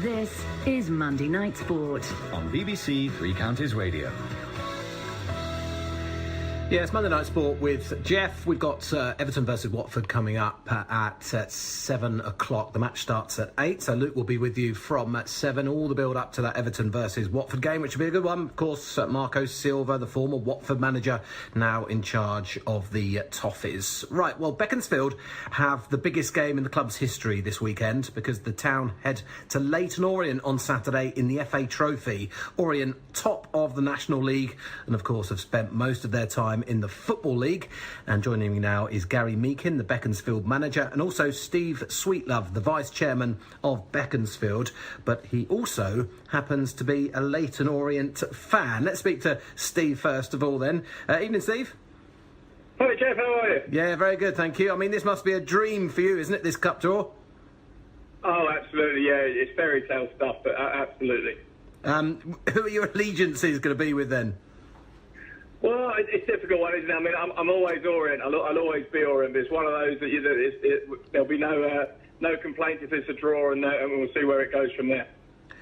This is Monday Night Sport on BBC Three Counties Radio. Yeah, it's Monday Night Sport with Jeff. We've got Everton versus Watford coming up at 7 o'clock. The match starts at 8, so Luke will be with you from 7, all the build up to that Everton versus Watford game, which will be a good one. Of course, Marco Silva, the former Watford manager, now in charge of the Toffees. Right, well, Beaconsfield have the biggest game in the club's history this weekend because the town head to Leyton Orient on Saturday in the FA Trophy. Orient, top of the National League, and of course have spent most of their time in the Football League. And joining me now is Gary Meakin, the Beaconsfield manager, and also Steve Sweetlove, the vice chairman of Beaconsfield, but he also happens to be a Leyton Orient fan. Let's speak to Steve first of all then. Evening, Steve. Hi Jeff, how are you? Yeah, very good, thank you. I mean, this must be a dream for you, isn't it, this cup draw? Oh, absolutely, yeah, it's fairy tale stuff, but absolutely. Who are your allegiances going to be with then? Well, it's a difficult one, isn't it? I mean, I'm always Orient. I'll always be Orient. It's one of those that there'll be no complaint if it's a draw, and we'll see where it goes from there.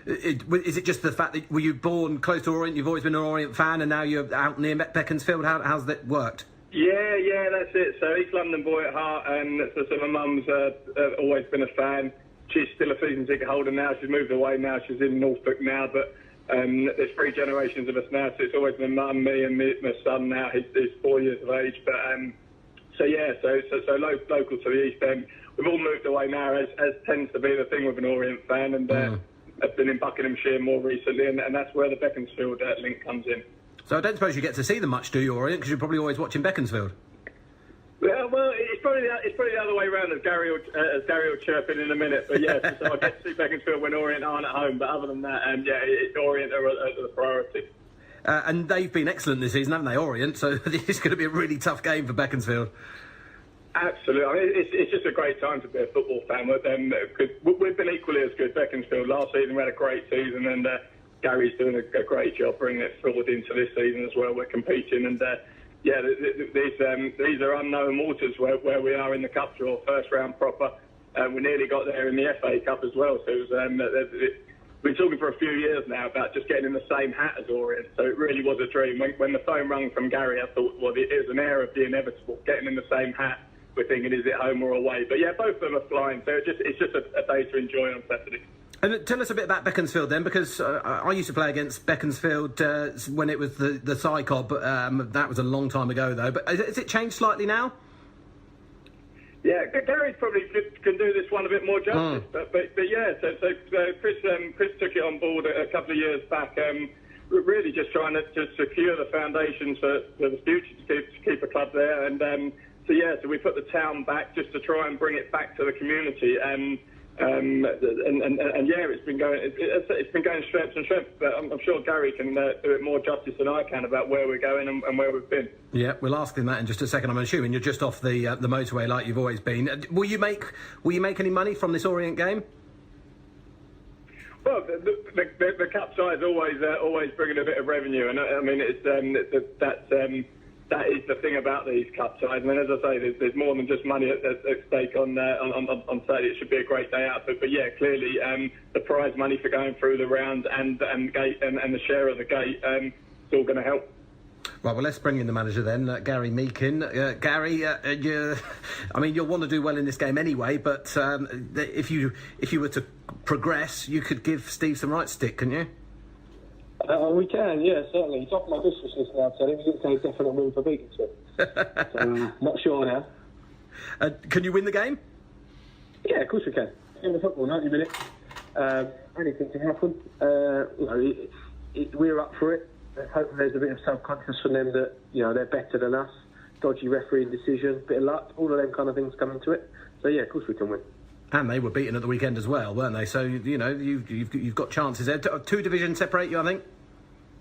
Is it just the fact that were you born close to Orient, you've always been an Orient fan, and now you're out near Beaconsfield? How's that worked? Yeah, that's it. So East London boy at heart, and so my mum's always been a fan. She's still a season ticket holder now. She's moved away now. She's in Norfolk now, but there's 3 generations of us now, so it's always been mum, me, and my son now. He's 4 years of age, but so local to the East End. We've all moved away now, as tends to be the thing with an Orient fan, and I've been in Buckinghamshire more recently, and that's where the Beaconsfield link comes in. So I don't suppose you get to see them much, do you, Orient? Because you're probably always watching Beaconsfield. Yeah, well, it's probably the other way around, as Gary will chirp in a minute. But yeah, so I get to see Beaconsfield when Orient aren't at home. But other than that, it's Orient are the priority. And they've been excellent this season, haven't they, Orient? So it's going to be a really tough game for Beaconsfield. Absolutely. I mean, it's just a great time to be a football fan with them. Because we've been equally as good. Beaconsfield last season we had a great season, and Gary's doing a great job bringing it forward into this season as well. We're competing, and yeah, these are unknown waters where we are in the cup draw, first round proper. We nearly got there in the FA Cup as well. So it was, we've been talking for a few years now about just getting in the same hat as Orient. So it really was a dream. When the phone rang from Gary, I thought, well, it was an air of the inevitable, getting in the same hat. We're thinking, is it home or away? But yeah, both of them are flying. So it's just a day to enjoy on Saturday. And tell us a bit about Beaconsfield then, because I used to play against Beaconsfield when it was the Psycob. That was a long time ago, though. But has it changed slightly now? Yeah, Gary probably can do this one a bit more justice. But yeah, so Chris took it on board a couple of years back. Really just trying to secure the foundations for the future to keep a club there. And so we put the town back just to try and bring it back to the community. And yeah, it's been going strength and strength. But I'm sure Gary can do it more justice than I can about where we're going and where we've been. Yeah, we'll ask him that in just a second. I'm assuming you're just off the motorway like you've always been. Will you make any money from this Orient game? Well, the cup side's always bringing a bit of revenue, and I mean that is the thing about these cup sides. I mean, as I say, there's more than just money at stake on Saturday. It should be a great day out. But yeah, clearly the prize money for going through the round and gate and the share of the gate is all going to help. Right, well, let's bring in the manager then, Gary Meakin. Gary, you'll want to do well in this game anyway, but if you were to progress, you could give Steve some right stick, couldn't you? We can, yeah, certainly. He's off my business list now, so he didn't say definite win for Beaconsfield. So, not sure now. Can you win the game? Yeah, of course we can. In the football, 90 minutes. Anything can happen. We're up for it. Hopefully there's a bit of self-conscious from them that, they're better than us. Dodgy refereeing decision, bit of luck, all of them kind of things come into it. So, yeah, of course we can win. And they were beaten at the weekend as well, weren't they? So, you've got chances there. 2 divisions separate you, I think?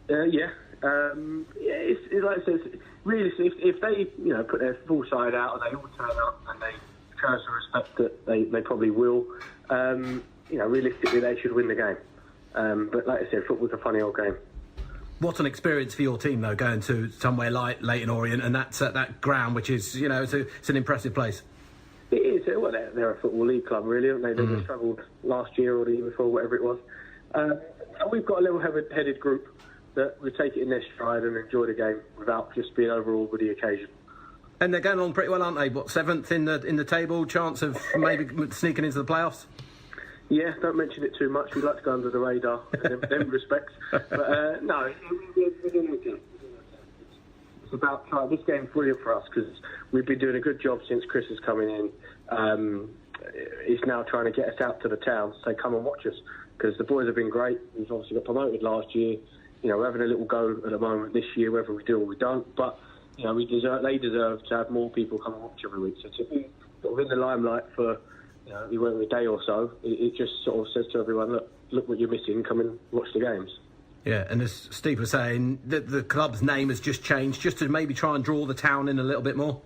Yeah. It's like I said, really, if they, put their full side out and they all turn up and they show us the respect that they probably will, realistically they should win the game. But like I said, football's a funny old game. What an experience for your team, though, going to somewhere like Leyton Orient and that ground, which is, it's an impressive place. It is. they're a football league club, really, aren't they? They struggled last year or the year before, whatever it was. And we've got a level-headed group that we take it in their stride and enjoy the game without just being overawed with the occasion. And they're going along pretty well, aren't they? What, 7th in the table? Chance of maybe sneaking into the playoffs? Yeah, don't mention it too much. We like to go under the radar in them respects. But no, we're doing okay. It's about trying. This game's brilliant for us because we've been doing a good job since Chris is coming in. He's now trying to get us out to the town to say, come and watch us, because the boys have been great. We've obviously got promoted last year. We're having a little go at the moment this year, whether we do or we don't. But they deserve to have more people come and watch every week. So to be sort of in the limelight for a day or so, it just sort of says to everyone, look what you're missing, come and watch the games. Yeah, and as Steve was saying, the club's name has just changed, just to maybe try and draw the town in a little bit more.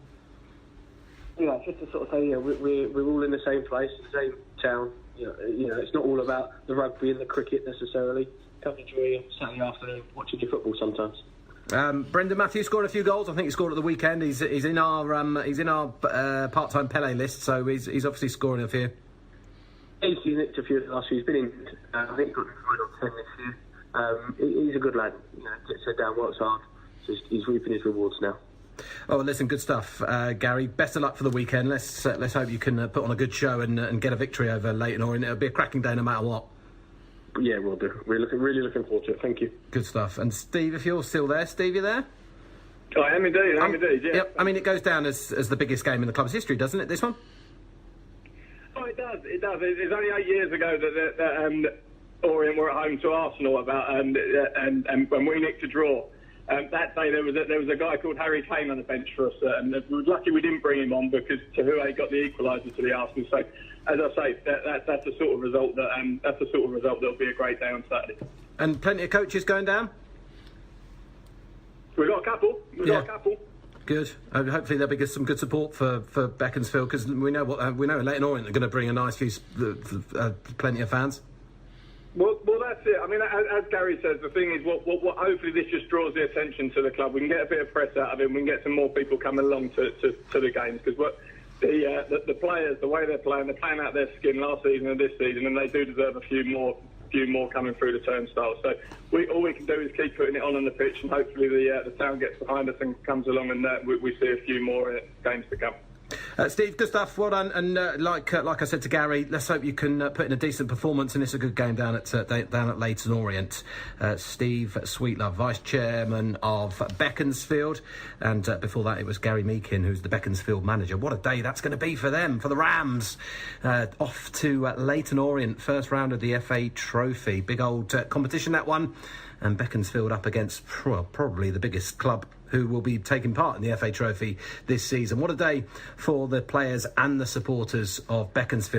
Yeah, just to sort of say, we're all in the same place, the same town. It's not all about the rugby and the cricket necessarily. Come enjoy your Saturday afternoon watching your football sometimes. Brendan Matthews scored a few goals. I think he scored at the weekend. He's in our part-time Pele list, so he's obviously scoring a few. He's nicked a few last year. He's been in, I think, got 9 or 10 this year. He's a good lad. Gets head down, works hard. So he's reaping his rewards now. Oh, listen, good stuff, Gary. Best of luck for the weekend. Let's hope you can put on a good show and get a victory over Leyton Orient. It'll be a cracking day no matter what. Yeah, we'll do. We're really looking forward to it. Thank you. Good stuff. And Steve, if you're still there, Steve, you there? I am indeed. Yeah. Yep. I mean, it goes down as the biggest game in the club's history, doesn't it? This one. Oh, it does. It's only 8 years ago that Orient were at home to Arsenal and we nicked a draw. That day there was a guy called Harry Kane on the bench for us, and we were lucky we didn't bring him on because Tahoué got the equaliser to the Arsenal. So, as I say, that's the sort of result that'll be a great day on Saturday. And plenty of coaches going down. We've got a couple. Good. Hopefully there'll be some good support for Beaconsfield, because we know Leyton Orient are going to bring a nice few, plenty of fans. Well, that's it. I mean, as Gary says, the thing is, what hopefully this just draws the attention to the club. We can get a bit of press out of it. We can get some more people coming along to the games, because the players, the way they're playing out their skin last season and this season, and they do deserve a few more coming through the turnstile. So all we can do is keep putting it on the pitch, and hopefully the town gets behind us and comes along, and we see a few more games to come. Steve, good stuff. Well done. And like I said to Gary, let's hope you can put in a decent performance, and it's a good game down at Leyton Orient. Steve Sweetlove, Vice Chairman of Beaconsfield, and before that it was Gary Meakin, who's the Beaconsfield manager. What a day that's going to be for them, for the Rams. Off to Leyton Orient, first round of the FA Trophy. Big old competition, that one. And Beaconsfield up against probably the biggest club who will be taking part in the FA Trophy this season. What a day for the players and the supporters of Beaconsfield.